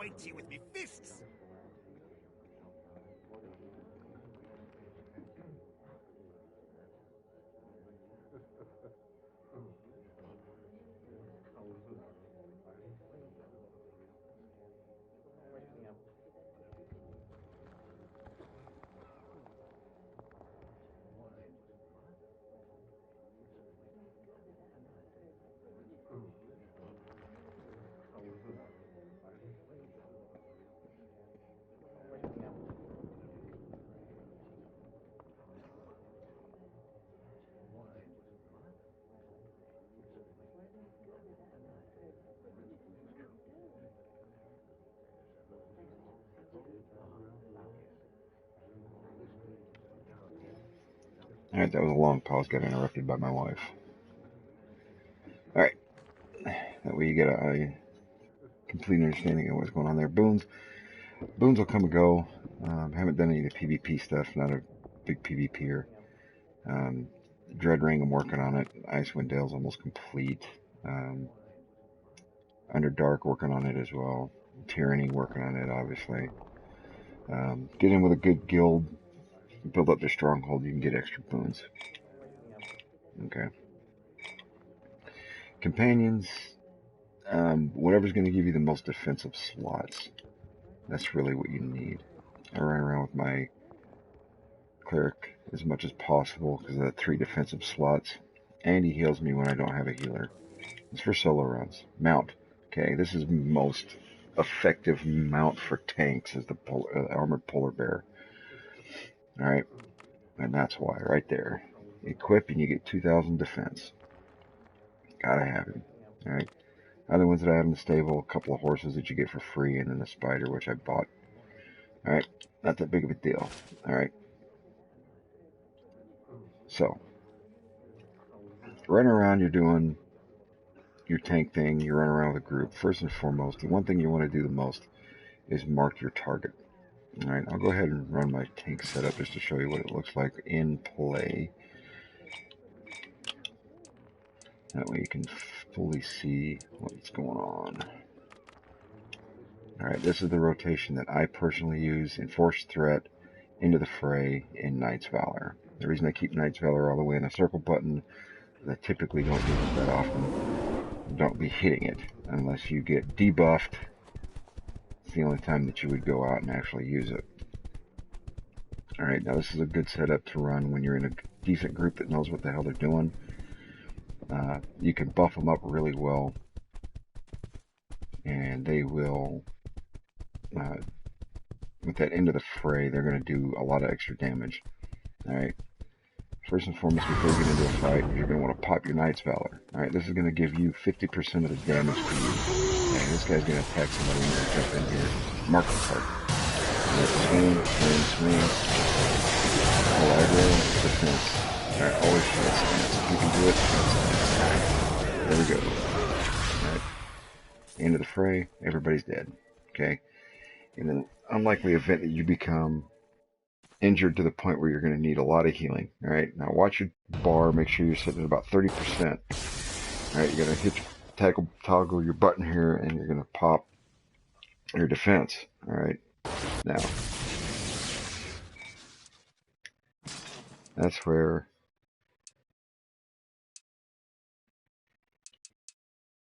fight you with me fists. Alright, that was a long pause, got interrupted by my wife. Alright, that way you get a complete understanding of what's going on there. Boons will come and go. Haven't done any of the PvP stuff, not a big PvPer. Dread Ring, I'm working on it. Icewind Dale's almost complete. Underdark, working on it as well. Tyranny, working on it, obviously. Get in with a good guild, build up their stronghold, you can get extra boons. Okay. Companions, whatever's going to give you the most defensive slots. That's really what you need. I run around with my cleric as much as possible because of the 3 defensive slots. And he heals me when I don't have a healer. It's for solo runs. Mount. Okay, this is most effective mount for tanks is the armored polar bear. Alright, and that's why, right there. Equip and you get 2,000 defense. Gotta have him. Alright. Other ones that I have in the stable, a couple of horses that you get for free, and then the spider, which I bought. Alright, not that big of a deal. Alright. So, running around, you're doing your tank thing, you run around with a group. First and foremost, the one thing you want to do the most is mark your target. Alright, I'll go ahead and run my tank setup just to show you what it looks like in play. That way you can fully see what's going on. Alright, this is the rotation that I personally use: Enforced Threat, Into the Fray, and Knight's Valor. The reason I keep Knight's Valor all the way in the circle button is I typically don't use it that often. Don't be hitting it unless you get debuffed. It's the only time that you would go out and actually use it. Alright, now this is a good setup to run when you're in a decent group that knows what the hell they're doing. You can buff them up really well, and they will, with that Into the Fray, they're going to do a lot of extra damage. Alright, first and foremost, before you get into a fight, you're going to want to pop your Knight's Valor. Alright, this is going to give you 50% of the damage to you. And this guy's going to attack somebody and you're going to jump in here. Mark the target. Swing, swing. Full aggro, defense. Alright, always shoot stance. If you can do it, alright, there we go. Alright, Into the Fray, everybody's dead. Okay? In an unlikely event that you become injured to the point where you're going to need a lot of healing. Alright, now watch your bar, make sure you're sitting at about 30%. Alright, you're going to hit toggle your button here, and you're going to pop your defense. Alright, now that's where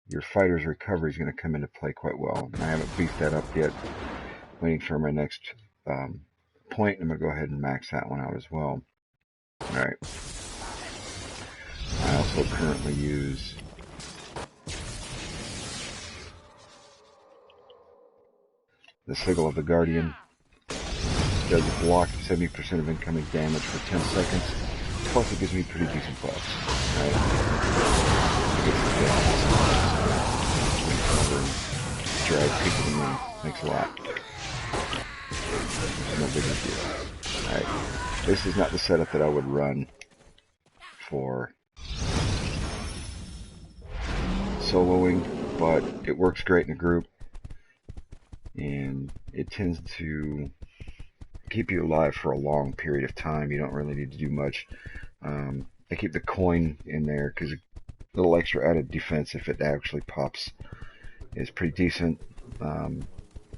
your fighter's recovery is going to come into play quite well. I haven't beefed that up yet. Waiting for my next point. I'm going to go ahead and max that one out as well. Alright. I also currently use the Sigil of the Guardian. It does block 70% of incoming damage for 10 seconds. Plus it gives me pretty decent buffs. Alright. Drag people to me. Thanks a lot. No big deal. Alright. This is not the setup that I would run for soloing, but it works great in a group, and it tends to keep you alive for a long period of time. You don't really need to do much. I keep the coin in there because a little extra added defense if it actually pops is pretty decent.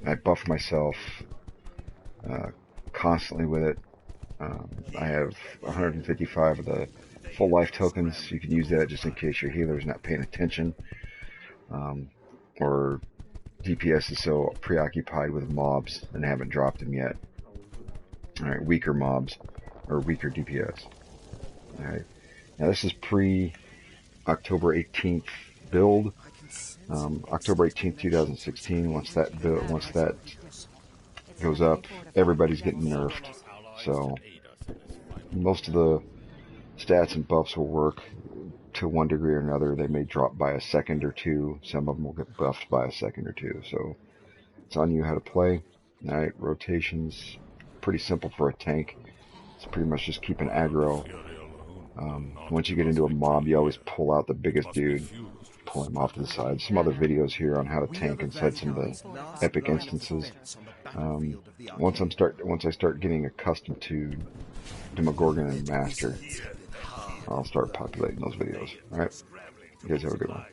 I buff myself constantly with it. I have 155 of the full life tokens. You can use that just in case your healer is not paying attention, or DPS is so preoccupied with mobs and haven't dropped them yet. Alright, weaker mobs, or weaker DPS. Alright, now this is pre-October 18th build. October 18th, 2016, once that goes up, everybody's getting nerfed. So, most of the stats and buffs will work to one degree or another. They may drop by a second or two. Some of them will get buffed by a second or two. So, it's on you how to play. Alright, rotations, pretty simple for a tank. It's pretty much just keep an aggro. Once you get into a mob, you always pull out the biggest dude, pull him off to the side. Some other videos here on how to tank inside some of the epic instances. Once I start getting accustomed to Demogorgon and Master, I'll start populating those videos. Alright? You guys have a good one.